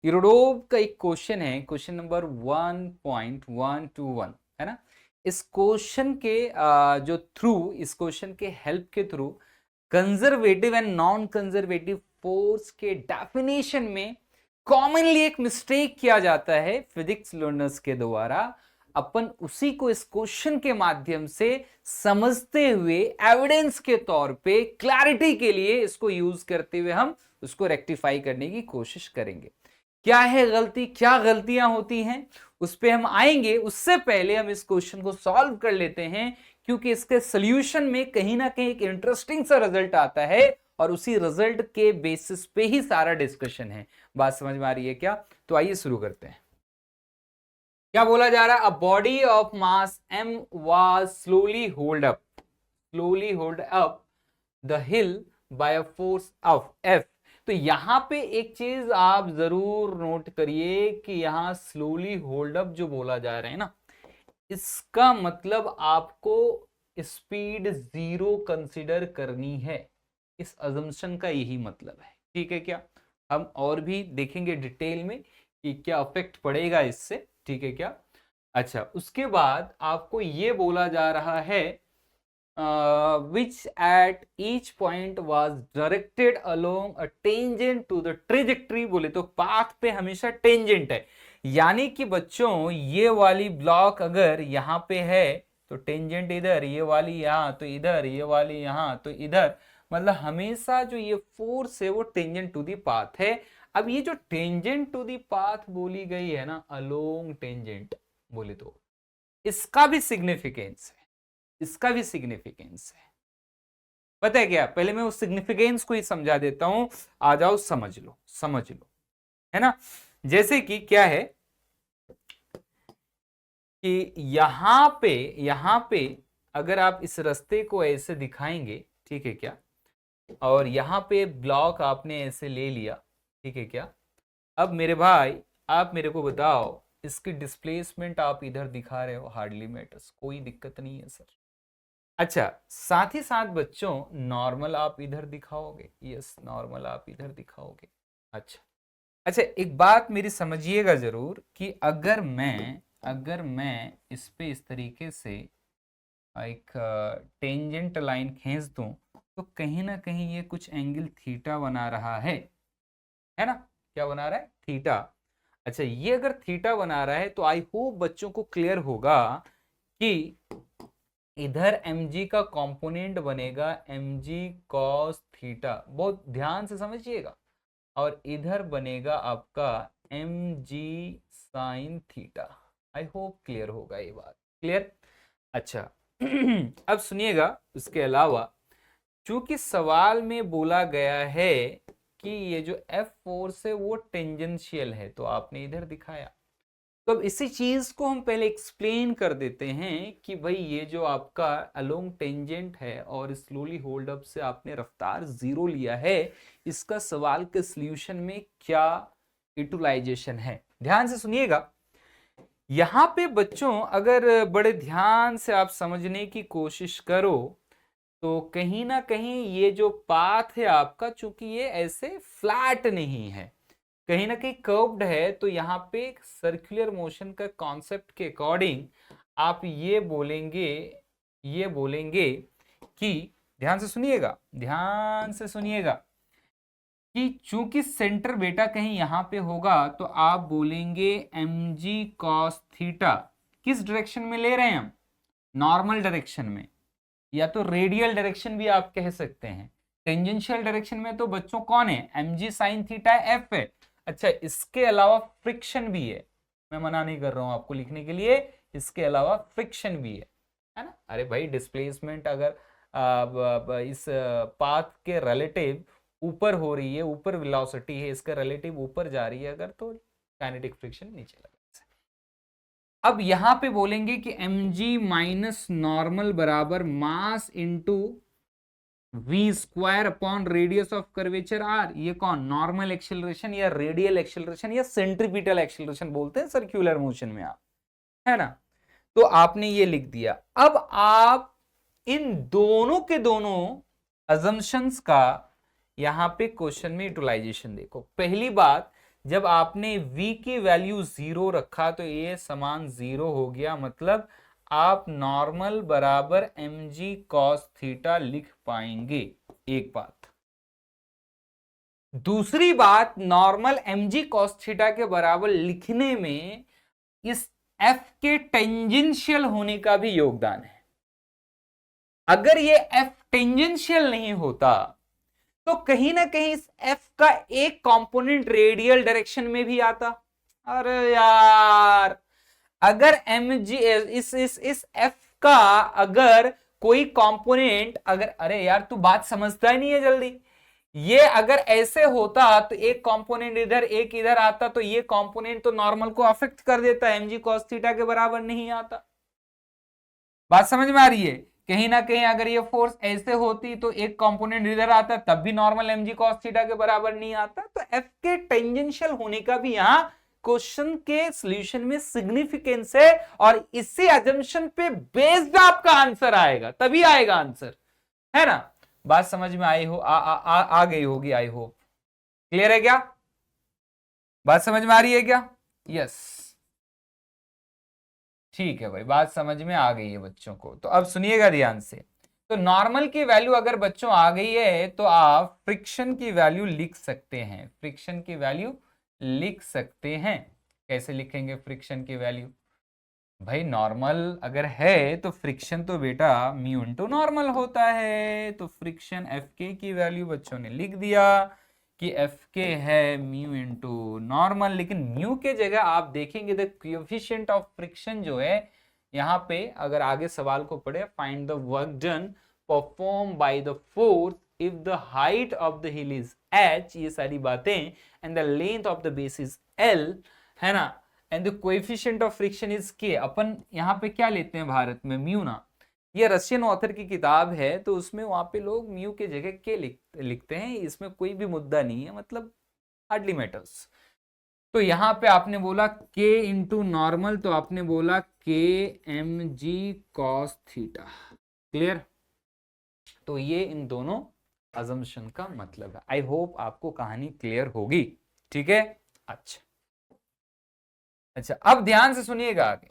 यूरोडोव का एक क्वेश्चन है, क्वेश्चन नंबर 1.121 है ना। इस क्वेश्चन के जो थ्रू, इस क्वेश्चन के हेल्प के through conservative and non conservative force के डेफिनेशन में कॉमनली एक मिस्टेक किया जाता है फिजिक्स लर्नर्स के द्वारा। अपन उसी को इस क्वेश्चन के माध्यम से समझते हुए एविडेंस के तौर पे क्लैरिटी के लिए इसको यूज करते हुए हम उसको रेक्टिफाई करने की कोशिश करेंगे। क्या है गलती, क्या गलतियां होती हैं, उस पे हम आएंगे। उससे पहले हम इस क्वेश्चन को सॉल्व कर लेते हैं, क्योंकि इसके सॉल्यूशन में कहीं ना कहीं एक इंटरेस्टिंग सा रिजल्ट आता है और उसी रिजल्ट के बेसिस पे ही सारा डिस्कशन है। बात समझ में आ रही है क्या? तो आइए शुरू करते हैं। क्या बोला जा रहा है? A body of mass m was slowly hold up the hill by a force of F। तो यहां पे एक चीज आप जरूर नोट करिए कि यहां स्लोली होल्ड अप जो बोला जा रहा है ना, इसका मतलब आपको स्पीड 0 कंसीडर करनी है। इस अजम्पशन का यही मतलब है, ठीक है क्या? हम और भी देखेंगे डिटेल में कि क्या इफेक्ट पड़ेगा इससे, ठीक है क्या? अच्छा, उसके बाद आपको ये बोला जा रहा है which at each point was directed along a tangent to the trajectory। बोले तो पाथ पे हमेशा टेंजेंट है, यानी कि बच्चों ये वाली ब्लॉक अगर यहाँ पे है तो टेंजेंट इधर, ये वाली यहाँ तो इधर, ये वाली यहाँ तो इधर, मतलब हमेशा जो ये फोर्स है वो टेंजेंट टू दी पाथ है। अब ये जो टेंजेंट टू दी पाथ बोली गई है ना, अलोंग टेंजेंट बोले तो इसका भी सिग्निफिकेंस है, इसका भी सिग्निफिकेंस है। पता है क्या? पहले मैं उस सिग्निफिकेंस को ही समझा देता हूं, आ जाओ समझ लो, समझ लो, है ना। जैसे कि क्या है कि यहां पे अगर आप इस रास्ते को ऐसे दिखाएंगे, ठीक है क्या, और यहां पे ब्लॉक आपने ऐसे ले लिया, ठीक है क्या। अब मेरे भाई आप मेरे को बताओ, इसकी डिस्प्लेसमेंट आप इधर दिखा रहे हो, हार्डली मैटर्स, कोई दिक्कत नहीं है सर। अच्छा, साथ ही साथ बच्चों नॉर्मल आप इधर दिखाओगे, यस नॉर्मल आप इधर दिखाओगे। अच्छा अच्छा, एक बात मेरी समझिएगा जरूर कि अगर मैं इस पे इस तरीके से एक टेंजेंट लाइन खींच दूं तो कहीं ना कहीं ये कुछ एंगल थीटा बना रहा है ना? क्या बना रहा है? थीटा। अच्छा, ये अगर थीटा बना रहा है तो आई होप बच्चों को क्लियर होगा कि इधर mg का कंपोनेंट बनेगा mg cos थीटा, बहुत ध्यान से समझिएगा, और इधर बनेगा आपका mg sin theta. I hope clear होगा ये बात, क्लियर? अच्छा अब सुनिएगा, उसके अलावा चूंकि सवाल में बोला गया है कि ये जो F फोर्स है वो टेंजेंशियल है, तो आपने इधर दिखाया। तो अब इसी चीज को हम पहले एक्सप्लेन कर देते हैं कि भाई ये जो आपका अलोंग टेंजेंट है और स्लोली होल्ड अप से आपने रफ्तार 0 लिया है, इसका सवाल के सॉल्यूशन में क्या यूटिलाइजेशन है। ध्यान से सुनिएगा। यहां पे बच्चों अगर बड़े ध्यान से आप समझने की कोशिश करो तो कहीं ना कहीं ये जो पाथ है आपका, चूंकि ये ऐसे फ्लैट नहीं है, कहीं ना कहीं कर्व्ड है, तो यहाँ पे सर्कुलर मोशन का कॉन्सेप्ट के अकॉर्डिंग आप ये बोलेंगे कि ध्यान से सुनिएगा, ध्यान से सुनिएगा, कि चूंकि सेंटर बेटा कहीं यहां पे होगा तो आप बोलेंगे mg cos थीटा। किस डायरेक्शन में ले रहे हैं हम? नॉर्मल डायरेक्शन में, या तो रेडियल डायरेक्शन भी आप कह सकते हैं। टेंजेंशियल डायरेक्शन में तो बच्चों कौन है? mg sin थीटा f है। अच्छा, इसके अलावा फ्रिक्शन भी है, मैं मना नहीं कर रहा हूं आपको लिखने के लिए, इसके अलावा फ्रिक्शन भी है ना। अरे भाई डिस्प्लेसमेंट अगर इस पाथ के रिलेटिव ऊपर हो रही है, ऊपर वेलोसिटी है, इसका रिलेटिव ऊपर जा रही है अगर, तो काइनेटिक फ्रिक्शन नीचे लगा। अब यहां पे बोलेंगे कि mg माइनस नॉर्मल बराबर mass into v square upon radius of curvature R. ये कौन? नॉर्मल एक्सेलरेशन या रेडियल एक्सेलरेशन या सेंट्रीपिटल एक्सेलरेशन बोलते हैं सर्कुलर मोशन में आप, है ना। तो आपने ये लिख दिया। अब आप इन दोनों के दोनों अजम्पशंस का यहां पे क्वेश्चन में यूटिलाइजेशन देखो। पहली बात, जब आपने v की वैल्यू 0 रखा तो ये समान 0 हो गया, मतलब आप नॉर्मल बराबर mg cos थीटा लिख पाएंगे। एक बात। दूसरी बात, नॉर्मल mg cos थीटा के बराबर लिखने में इस f के टेंजेंशियल होने का भी योगदान है। अगर ये f टेंजेंशियल नहीं होता तो कहीं ना कहीं इस f का एक कंपोनेंट रेडियल डायरेक्शन में भी आता। अरे यार, अगर mg इस f का अगर कोई कंपोनेंट, अगर, अरे यार तू बात समझता ही नहीं है जल्दी। ये अगर ऐसे होता तो एक कंपोनेंट इधर एक इधर आता तो ये कंपोनेंट तो नॉर्मल को अफेक्ट कर देता, mg cos थीटा के बराबर नहीं आता। बात समझ में आ रही है? कहीं ना कहीं अगर ये फोर्स ऐसे होती तो एक कंपोनेंट इधर आता तब भी नॉर्मल mg cos थीटा के बराबर नहीं आता। तो f के टेंजेंशियल होने का भी यहां क्वेश्चन के सॉल्यूशन में सिग्निफिकेंस है, और इसी अजम्पशन पे बेस्ड आपका आंसर आएगा, तभी आएगा आंसर, है ना? बात समझ में आई हो, आ गई होगी, आई होप। क्लियर है क्या? बात समझ में आ रही है क्या? यस, ठीक है भाई, बात समझ में आ गई है बच्चों को। तो अब सुनिएगा ध्यान से। तो नॉर्मल की वैल्यू अगर बच्चों आ गई है तो आप फ्रिक्शन की वैल्यू लिख सकते हैं। फ्रिक्शन की वैल्यू लिख सकते हैं। कैसे लिखेंगे फ्रिक्शन की वैल्यू? भाई नॉर्मल अगर है तो फ्रिक्शन तो बेटा म्यू इंटू नॉर्मल होता है। तो फ्रिक्शन एफ के की वैल्यू बच्चों ने लिख दिया कि एफ के है म्यू इंटू नॉर्मल, लेकिन म्यू के जगह आप देखेंगे द कोएफिशिएंट ऑफ फ्रिक्शन जो है यहाँ पे, अगर आगे सवाल को पढ़े, find the work done perform by the force if the height of the hill is h, ये सारी बातें, and the length of the base is l, है ना, and the coefficient of friction is k। अपन यहाँ पे क्या लेते हैं भारत में? म्यू ना। ये रशियन ऑथर की किताब है तो उसमें वहां पे लोग म्यू के जगह के लिखते हैं। इसमें कोई भी मुद्दा नहीं है, मतलब हार्डली मैटर्स। तो यहाँ पे आपने बोला k इंटू नॉर्मल, तो आपने बोला k mg cos theta. Clear? तो ये इन दोनों अजम्पशन का मतलब है। आई होप आपको कहानी क्लियर होगी। ठीक है, अच्छा अब ध्यान से सुनिएगा आगे।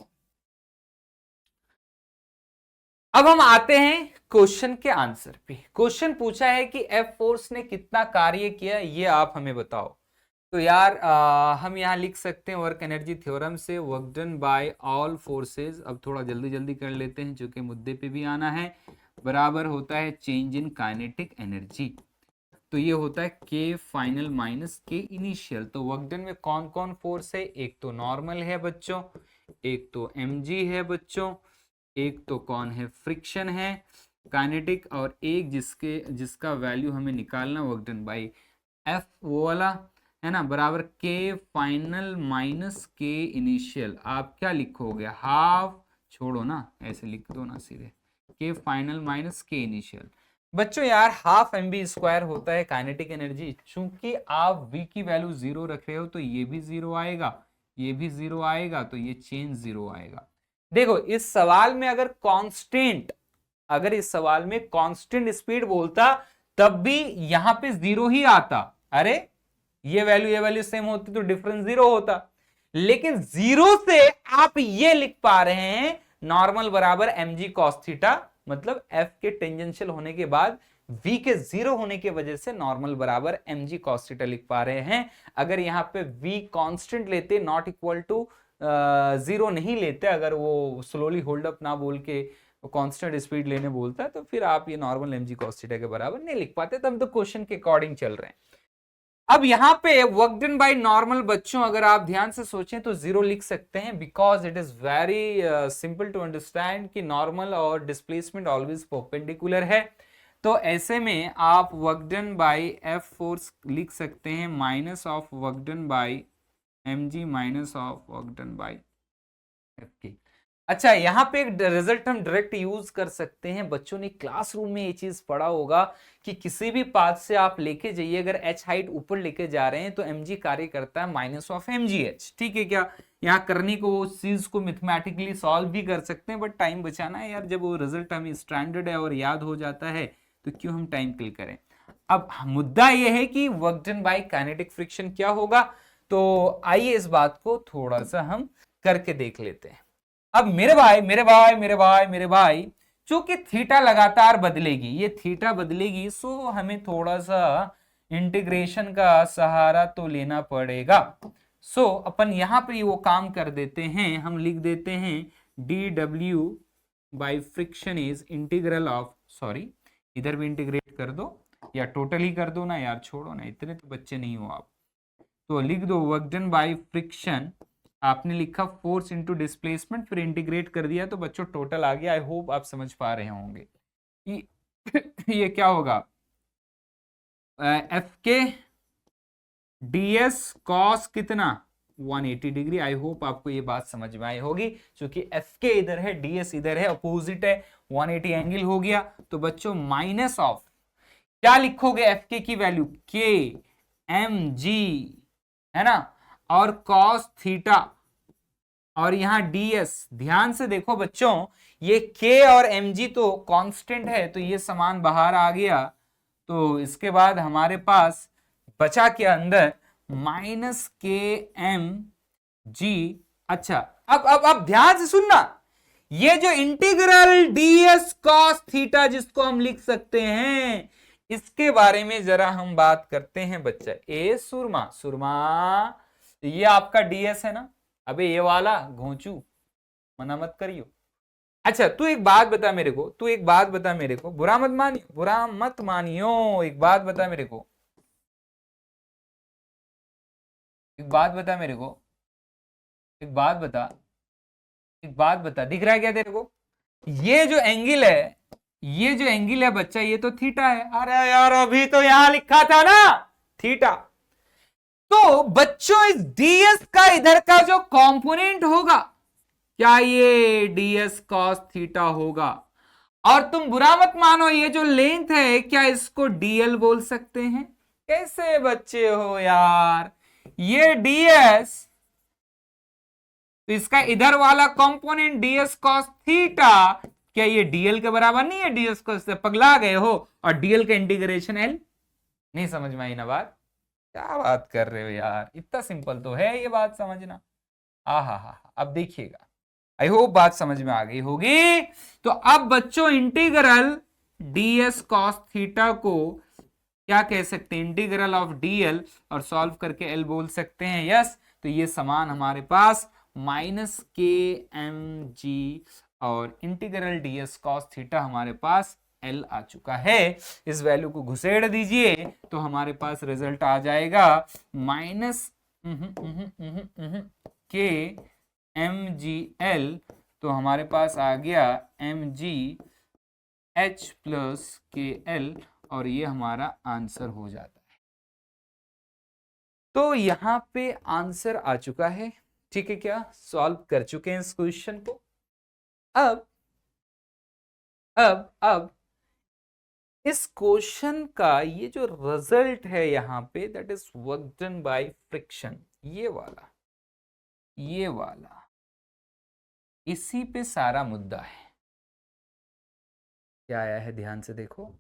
अब हम आते हैं क्वेश्चन के आंसर पे। क्वेश्चन पूछा है कि एफ फोर्स ने कितना कार्य किया, ये आप हमें बताओ। तो यार हम यहां लिख सकते हैं वर्क एनर्जी थ्योरम से, work done bye all forces. अब थोड़ा जल्दी जल्दी कर लेते हैं क्योंकि मुद्दे पे भी आना है। बराबर होता है चेंज इन काइनेटिक एनर्जी। तो ये होता है के फाइनल माइनस के इनिशियल। तो वर्क डन में कौन कौन फोर्स है? एक तो नॉर्मल है बच्चों, एक तो mg है बच्चों, एक तो कौन है? फ्रिक्शन है, काइनेटिक, और एक जिसका वैल्यू हमें निकालना वर्क डन बाई एफ, वो वाला, है ना, बराबर के फाइनल माइनस के इनिशियल। आप क्या लिखोगे? हाफ, छोड़ो ना, ऐसे लिख दो ना सीधे, के फाइनल माइनस के इनिशियल। बच्चों यार हाफ mv स्क्वायर होता है काइनेटिक एनर्जी। चूंकि आप v की वैल्यू 0 रख रहे हो तो ये भी 0 आएगा, ये भी 0 आएगा, तो ये चेंज 0 आएगा। देखो इस सवाल में अगर इस सवाल में कांस्टेंट स्पीड बोलता तब भी यहां पे 0 ही आता। अरे ये वैल्यू सेम होती तो डिफरेंस 0 होता, लेकिन 0 से आप ये लिख पा रहे हैं नॉर्मल बराबर mg cos थीटा, मतलब f के टेंजेंशियल होने के बाद v के 0 होने की वजह से नॉर्मल बराबर mg cos थीटा लिख पा रहे हैं। अगर यहाँ पे v कांस्टेंट लेते, नॉट इक्वल टू 0 नहीं लेते, अगर वो स्लोली होल्ड अप ना बोल के कांस्टेंट स्पीड लेने बोलता है, तो फिर आप ये नॉर्मल mg cos थीटा के बराबर नहीं लिख पाते। तब तो क्वेश्चन के अकॉर्डिंग चल रहे हैं। अब यहां पे वर्क डन बाय नॉर्मल बच्चों अगर आप ध्यान से सोचें तो 0 लिख सकते हैं, because it is very simple to understand कि नॉर्मल और डिस्प्लेसमेंट ऑलवेज परपेंडिकुलर है। तो ऐसे में आप work done by F force लिख सकते हैं minus of work done by mg minus of work done by F के। अच्छा यहाँ पे एक रिजल्ट हम डायरेक्ट यूज कर सकते हैं। बच्चों ने क्लासरूम में ये चीज पढ़ा होगा कि किसी भी पाथ से आप लेके जाइए, अगर h हाइट ऊपर लेके जा रहे हैं तो mg कार्य करता है माइनस ऑफ mgh। ठीक है क्या? यहाँ करने को उस चीज को मैथमेटिकली सॉल्व भी कर सकते हैं, बट टाइम बचाना है यार। जब वो रिजल्ट हमें स्टैंडर्ड है और याद हो जाता है तो क्यों हम टाइम किल करें। अब मुद्दा यह है कि work done bye kinetic friction क्या होगा। तो आइए इस बात को थोड़ा सा हम करके देख लेते हैं। अब मेरे भाई मेरे भाई मेरे भाई मेरे भाई, चूंकि थीटा लगातार बदलेगी, ये थीटा बदलेगी, सो हमें थोड़ा सा इंटीग्रेशन का सहारा तो लेना पड़ेगा। सो अपन यहां पे वो काम कर देते हैं, हम लिख देते हैं dw by friction is integral of, sorry इधर भी इंटीग्रेट कर दो या टोटली कर दो ना यार, छोड़ो ना, इतने तो बच्चे नहीं हो आप, तो लिख दो वर्क डन बाई फ्रिक्शन, आपने लिखा फोर्स इनटू डिस्प्लेसमेंट, फिर इंटीग्रेट कर दिया तो बच्चों टोटल आ गया। आई होप आप समझ पा रहे होंगे ये क्या होगा, एफ के ds कॉस कितना 180 डिग्री। आई होप आपको ये बात समझ में आई होगी, क्योंकि एफ के इधर है, ds इधर है, अपोजिट है, 180 एंगल हो गया। तो बच्चों माइनस ऑफ क्या लिखोगे, एफ के की वैल्यू के एम जी है ना, और कॉस थीटा, और यहां ds, ध्यान से देखो बच्चों, ये k और mg तो कांस्टेंट है, तो ये समान बाहर आ गया। तो इसके बाद हमारे पास बचा के अंदर माइनस के एम जी। अच्छा अब ध्यान से सुनना, ये जो इंटीग्रल ds cos थीटा जिसको हम लिख सकते हैं, इसके बारे में जरा हम बात करते हैं बच्चा। ए सुरमा सुरमा, ये आपका ds है ना, अबे ये वाला घोंचू मना मत करियो। अच्छा तू एक बात बता मेरे को, तू एक बात बता मेरे को, बुरा मत मानियो, बुरा मत मानियो, एक बात बता मेरे को, एक बात बता मेरे को, एक बात बता, एक बात बता, दिख रहा है क्या तेरे को, ये जो एंगल है, ये जो एंगल है बच्चा, ये तो थीटा है। अरे यार अभी तो यहां लिखा था ना थीटा। तो बच्चों इस ds का इधर का जो कंपोनेंट होगा, क्या ये ds cos थीटा होगा। और तुम बुरा मत मानो, ये जो लेंथ है, क्या इसको dl बोल सकते हैं। कैसे बच्चे हो यार, ये ds, तो इसका इधर वाला कंपोनेंट ds cos थीटा, क्या ये dl के बराबर नहीं है। ds cos से पगला गए हो, और dl का इंटीग्रेशन l, नहीं समझ में आई ना बात, क्या बात कर रहे हो यार, इतना सिंपल तो है ये बात समझना। हा, अब देखिएगा, आई होप बात समझ में आ गई होगी। तो अब बच्चों इंटीग्रल ds cos थीटा को क्या कह सकते हैं, इंटीग्रल ऑफ dl, और सॉल्व करके l बोल सकते हैं। यस, तो ये समान हमारे पास माइनस के एम जी, और इंटीग्रल ds cos थीटा हमारे पास l आ चुका है। इस वैल्यू को घुसेड़ दीजिए तो हमारे पास रिजल्ट आ जाएगा माइनस के एम जी एल, तो हमारे पास आ गया एम जी एच प्लस के एल, और ये हमारा आंसर हो जाता है। तो यहां पे आंसर आ चुका है, ठीक है, क्या सॉल्व कर चुके हैं इस क्वेश्चन को। अब इस क्वेश्चन का ये जो रिजल्ट है यहां पे, that is work done by friction, ये वाला इसी पे सारा मुद्दा है। क्या आया है ध्यान से देखो,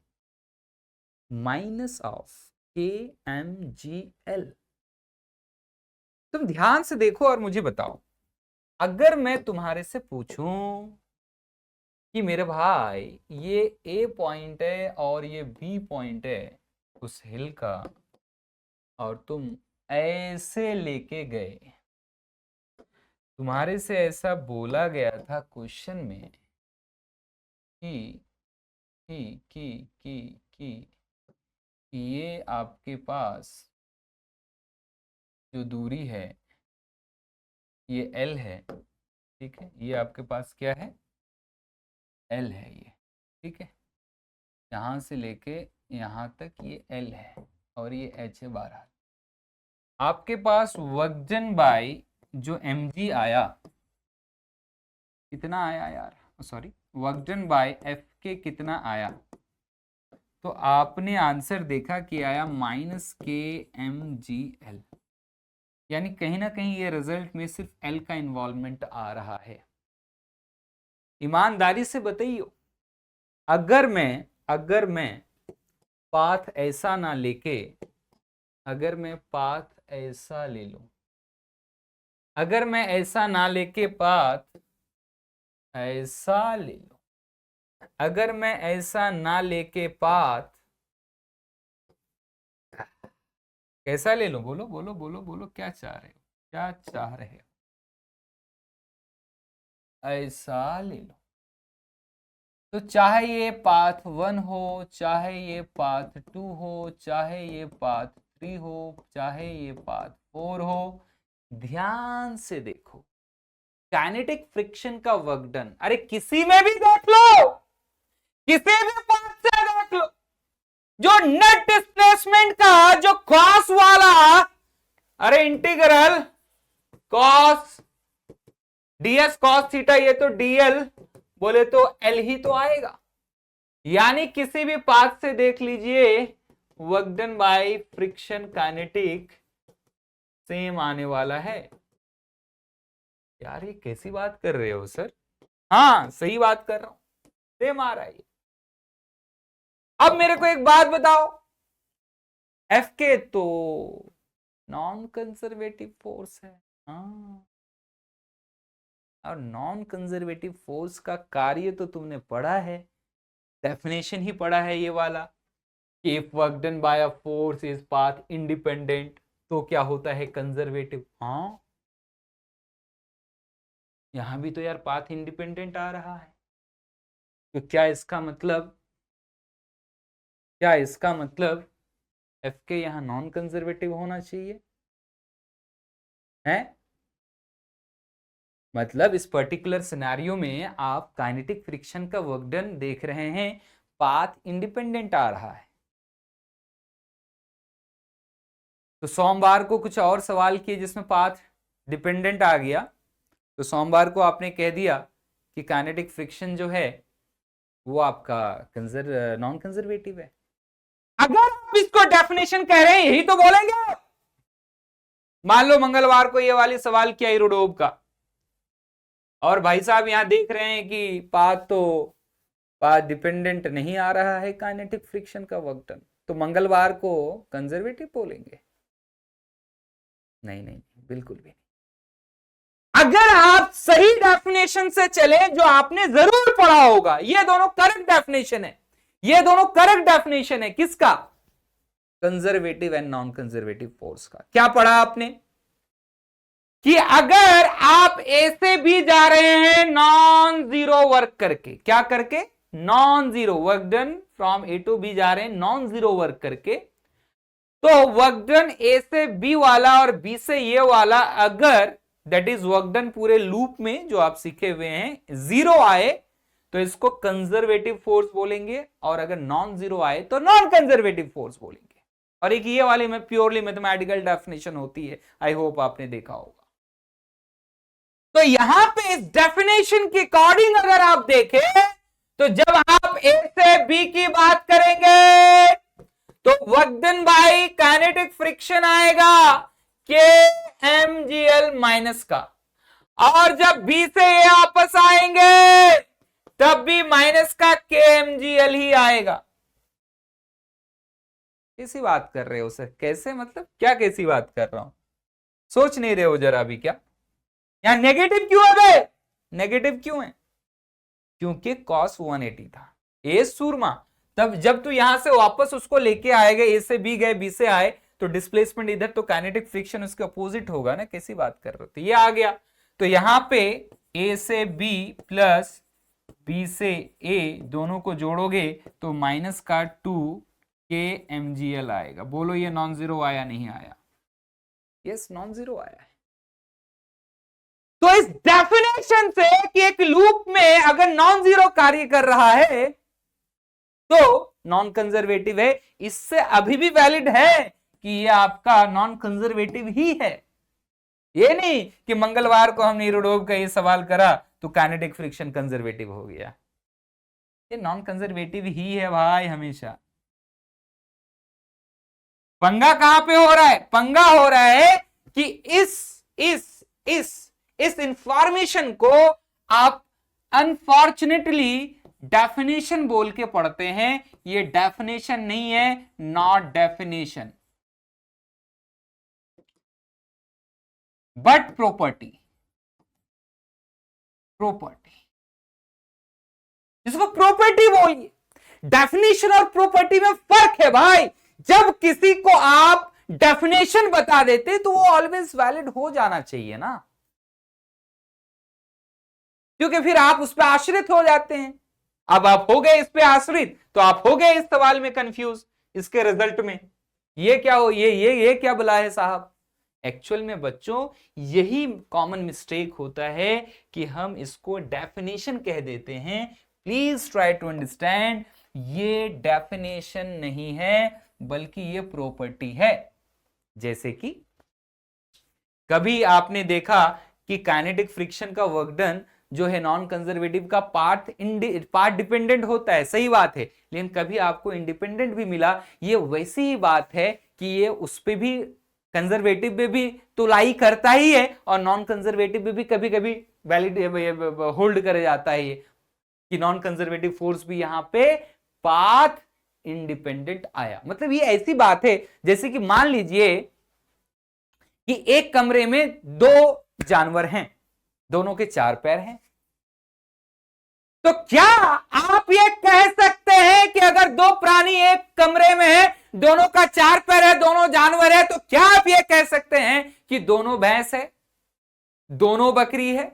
माइनस ऑफ के एम जी एल। तुम ध्यान से देखो और मुझे बताओ, अगर मैं तुम्हारे से पूछूं कि मेरे भाई ये ए पॉइंट है और ये बी पॉइंट है उस हिल का, और तुम ऐसे लेके गए, तुम्हारे से ऐसा बोला गया था क्वेश्चन में कि ये आपके पास जो दूरी है ये L है, ठीक है, ये आपके पास क्या है, L है ये, ठीक है, यहाँ से लेके यहाँ तक ये L है, और ये H है 12। आपके पास वजन बाय जो mg आया, कितना आया यार, सॉरी, वजन बाय एफ के कितना आया, तो आपने आंसर देखा कि आया माइनस के एम जी एल, यानी कहीं ना कहीं ये रिजल्ट में सिर्फ एल का इन्वॉल्वमेंट आ रहा है। ईमानदारी से बताइए, अगर मैं पाथ ऐसा ना लेके, अगर मैं पाथ ऐसा ले लूं, अगर मैं ऐसा ना लेके पाथ ऐसा ले लो, अगर मैं ऐसा ना लेके पाथ कैसा ले लो? बोलो बोलो बोलो बोलो, क्या चाह रहे हो, क्या चाह रहे हो? ऐसा ले लो। तो चाहे ये पाथ 1 हो, चाहे ये पाथ 2 हो, चाहे ये पाथ 3 हो, चाहे ये पाथ 4 हो, ध्यान से देखो काइनेटिक फ्रिक्शन का वर्क डन, अरे किसी में भी देख लो, किसी भी पाथ से देख लो, जो नेट डिस्प्लेसमेंट का जो कॉस वाला, अरे integral cos DS cos theta, ये तो डीएल बोले तो एल ही तो आएगा। यानी किसी भी पाथ से देख लीजिए, work done by friction kinetic same आने वाला है। यार ये कैसी बात कर रहे हो सर? हाँ सही बात कर रहा हूं, सेम आ रहा है। अब मेरे को एक बात बताओ, एफ के तो नॉन कंजर्वेटिव फोर्स है। हाँ, और नॉन कंजर्वेटिव फोर्स का कार्य तो तुमने पढ़ा है, डेफिनेशन ही पढ़ा है ये वाला, कि if work done bye a force is path independent तो क्या होता है? कंजर्वेटिव। हाँ, यहां भी तो यार पाथ इंडिपेंडेंट आ रहा है, तो क्या इसका मतलब, क्या इसका मतलब एफ के यहां नॉन कंजर्वेटिव होना चाहिए है? मतलब इस पर्टिकुलर सिनेरियो में आप काइनेटिक फ्रिक्शन का वर्क डन देख रहे हैं, पाथ इंडिपेंडेंट आ रहा है। तो सोमवार को कुछ और सवाल किए जिसमें पाथ डिपेंडेंट आ गया, तो सोमवार को आपने कह दिया कि काइनेटिक फ्रिक्शन जो है वो आपका नॉन कंजर्वेटिव है। अगर आप इसको डेफिनेशन कह रहे हैं यही तो बोलेंगे। मान लो मंगलवार को ये वाली सवाल किया यूरोडोब का, और भाई साहब यहां देख रहे हैं कि पाथ डिपेंडेंट नहीं आ रहा है काइनेटिक फ्रिक्शन का वर्क डन, तो मंगलवार को कंजर्वेटिव बोलेंगे? नहीं नहीं, बिल्कुल भी नहीं। अगर आप सही डेफिनेशन से चले जो आपने जरूर पढ़ा होगा, ये दोनों करेक्ट डेफिनेशन है, ये दोनों करेक्ट डेफिनेशन है किसका? Conservative and non conservative force का। क्या पढ़ा आपने? कि अगर आप ए से बी जा रहे हैं नॉन जीरो वर्क करके, क्या करके? Non zero work done from A to B जा रहे हैं नॉन जीरो वर्क करके, तो वर्क डन ए से बी वाला और बी से ये वाला अगर दैट इज वर्क डन पूरे लूप में जो आप सीखे हुए हैं जीरो आए तो इसको कंजर्वेटिव फोर्स बोलेंगे, और अगर नॉन जीरो आए तो नॉन कंजर्वेटिव फोर्स बोलेंगे। और एक ये वाली में प्योरली मैथमेटिकल डेफिनेशन होती है, आई होप आपने देखा होगा। तो यहां पे इस डेफिनेशन के अकॉर्डिंग अगर आप देखें तो जब आप ए से बी की बात करेंगे तो work done bye kinetic friction आएगा के एम जी एल माइनस का, और जब बी से ए वापस आएंगे तब भी माइनस का के एम जी एल ही आएगा। कैसी बात कर रहे हो सर? कैसे मतलब क्या कैसी बात कर रहा हूं? सोच नहीं रहे हो जरा भी क्या? यहां नेगेटिव क्यों है बे? नेगेटिव क्यों है? क्योंकि cos 180 था। ए सूरमा, तब जब तू यहां से वापस उसको लेके आएगा, ए से बी गए बी से आए, तो डिस्प्लेसमेंट इधर, तो काइनेटिक फ्रिक्शन उसके अपोजिट होगा ना। कैसी बात कर रहे हो? तो ये आ गया, तो यहां पे ए से बी प्लस बी से ए दोनों को जोड़ोगे तो माइनस का 2 के एम जी एल आएगा। बोलो ये नॉन जीरो आया नहीं आया? यस, नॉन जीरो आया है। तो इस डेफिनेशन से कि एक लूप में अगर नॉन जीरो कार्य कर रहा है तो नॉन कंजर्वेटिव है, इससे अभी भी वैलिड है कि ये आपका नॉन कंजर्वेटिव ही है। ये नहीं कि मंगलवार को हमने यूरोडोब का ये सवाल करा तो काइनेटिक फ्रिक्शन कंजर्वेटिव हो गया। ये नॉन कंजर्वेटिव ही है भाई हमेशा। पंगा कहां पे हो रहा है? पंगा हो रहा है कि इस इंफॉर्मेशन को आप अनफॉर्चुनेटली डेफिनेशन बोल के पढ़ते हैं। ये डेफिनेशन नहीं है, नॉट डेफिनेशन। बट प्रॉपर्टी, इसको प्रॉपर्टी बोलिए। डेफिनेशन और प्रॉपर्टी में फर्क है भाई। जब किसी को आप डेफिनेशन बता देते तो वो ऑलवेज वैलिड हो जाना चाहिए ना, क्योंकि फिर आप उस पर आश्रित हो जाते हैं। अब आप हो गए इस पे आश्रित, तो आप हो गए इस सवाल में कंफ्यूज, इसके रिजल्ट में ये क्या हो, ये क्या बुला है साहब। एक्चुअल में बच्चों यही कॉमन मिस्टेक होता है कि हम इसको डेफिनेशन कह देते हैं। प्लीज ट्राई टू अंडरस्टैंड, ये डेफिनेशन नहीं है बल्कि ये प्रॉपर्टी है। जैसे कि कभी आपने देखा कि काइनेटिक फ्रिक्शन का वर्क डन जो है नॉन कंजर्वेटिव का पार्ट डिपेंडेंट होता है, सही बात है, लेकिन कभी आपको इंडिपेंडेंट भी मिला। ये वैसी ही बात है कि ये उस पे भी कंजर्वेटिव में भी तो लाई करता ही है और नॉन कंजर्वेटिव में भी कभी कभी वैलिड होल्ड कर जाता है, ये कि नॉन कंजर्वेटिव फोर्स भी यहां पे पाथ इंडिपेंडेंट आया। मतलब ये ऐसी बात है जैसे कि मान लीजिए कि एक कमरे में दो जानवर हैं, दोनों के 4 पैर हैं, तो क्या आप ये कह सकते हैं कि अगर दो प्राणी एक कमरे में है, दोनों का 4 पैर है, दोनों जानवर है, तो क्या आप ये कह सकते हैं कि दोनों भैंस है, दोनों बकरी है,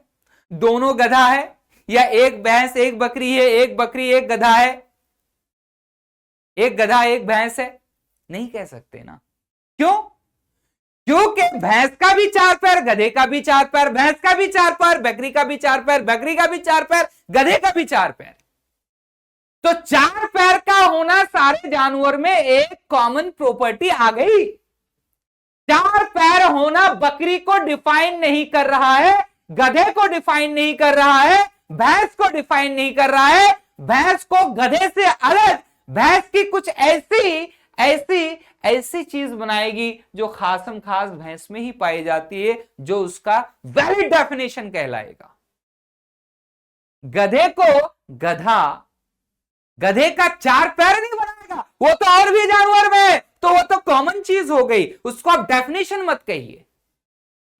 दोनों गधा है, या एक भैंस एक बकरी है, एक बकरी एक गधा है, एक गधा एक भैंस है? नहीं कह सकते ना। क्यों? क्योंकि भैंस का भी 4 पैर, गधे का भी 4 पैर, भैंस का भी 4 पैर, बकरी का भी 4 पैर, बकरी का भी 4 पैर, गधे का भी 4 पैर। तो 4 पैर का होना सारे जानवर में एक कॉमन प्रॉपर्टी आ गई। 4 पैर होना बकरी को डिफाइन नहीं कर रहा है, गधे को डिफाइन नहीं कर रहा है, भैंस को डिफाइन नहीं कर रहा है। भैंस को गधे से अलग भैंस की कुछ ऐसी चीज बनाएगी जो खासम खास भैंस में ही पाई जाती है, जो उसका वैलिड डेफिनेशन कहलाएगा। गधे को गधे का 4 पैर नहीं बनाएगा, वो तो और भी जानवर में है, तो वो तो कॉमन चीज हो गई, उसको आप डेफिनेशन मत कहिए।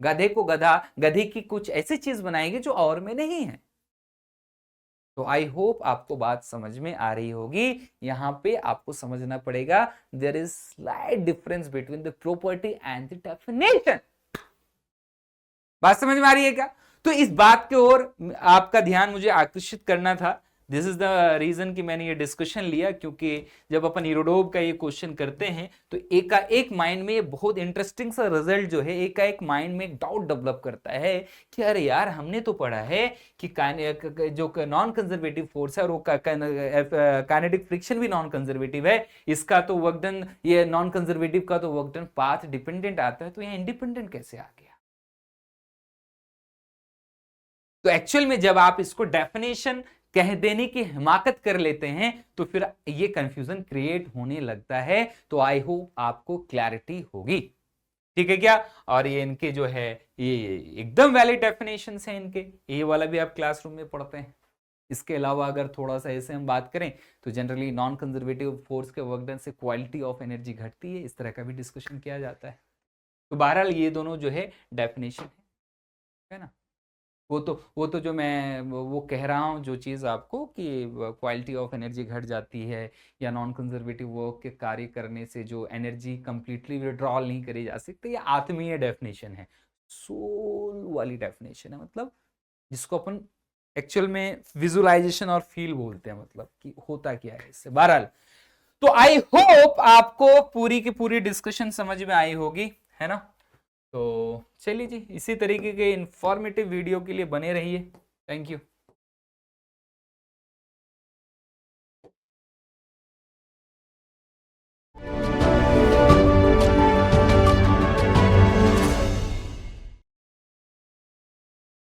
गधे को गधे की कुछ ऐसी चीज बनाएगी जो और में नहीं है। तो आई होप आपको बात समझ में आ रही होगी। यहां पे आपको समझना पड़ेगा there is slight difference between the property and the definition. बात समझ में आ रही है क्या? तो इस बात की ओर आपका ध्यान मुझे आकर्षित करना था। दिस इज द रीजन कि मैंने ये डिस्कशन लिया, क्योंकि जब अपन यूरोडोब का ये क्वेश्चन करते हैं तो एक माइंड में ये बहुत इंटरेस्टिंग सा रिजल्ट जो है एक माइंड में एक डाउट डेवलप करता है कि अरे यार हमने तो पढ़ा है कि जो नॉन कंजर्वेटिव फोर्स है और वो काइनेटिक फ्रिक्शन भी नॉन कंजर्वेटिव है, इसका तो वर्क डन, ये नॉन कंजर्वेटिव का तो वर्क डन पाथ डिपेंडेंट आता है, तो ये इंडिपेंडेंट कैसे आ गया? तो एक्चुअल में जब आप इसको डेफिनेशन कह देने की हिमाकत कर लेते हैं तो फिर ये कंफ्यूजन क्रिएट होने लगता है। तो आई होप आपको क्लैरिटी होगी, ठीक है क्या? और ये इनके जो है ये एकदम वैलिड डेफिनेशंस हैं इनके, ये वाला भी आप क्लासरूम में पढ़ते हैं। इसके अलावा अगर थोड़ा सा ऐसे हम बात करें तो जनरली नॉन कंजर्वेटिव फोर्स के वर्क डन से क्वालिटी ऑफ एनर्जी घटती है, इस तरह का भी डिस्कशन किया जाता है। तो बहरहाल ये दोनों जो है डेफिनेशन है ना। वो तो जो मैं वो कह रहा हूँ जो चीज़ आपको कि क्वालिटी ऑफ एनर्जी घट जाती है या नॉन कंजर्वेटिव वर्क के कार्य करने से जो एनर्जी कंप्लीटली विड्रॉल नहीं करी जा सकती, ये आत्मीय डेफिनेशन है, सोल वाली डेफिनेशन है, मतलब जिसको अपन एक्चुअल में विजुअलाइजेशन और फील बोलते हैं, मतलब कि होता क्या है इससे। बहरहाल तो आई होप आपको पूरी की पूरी डिस्कशन समझ में आई होगी, है ना। तो चलिए जी, इसी तरीके के इंफॉर्मेटिव वीडियो के लिए बने रहिए। Thank you.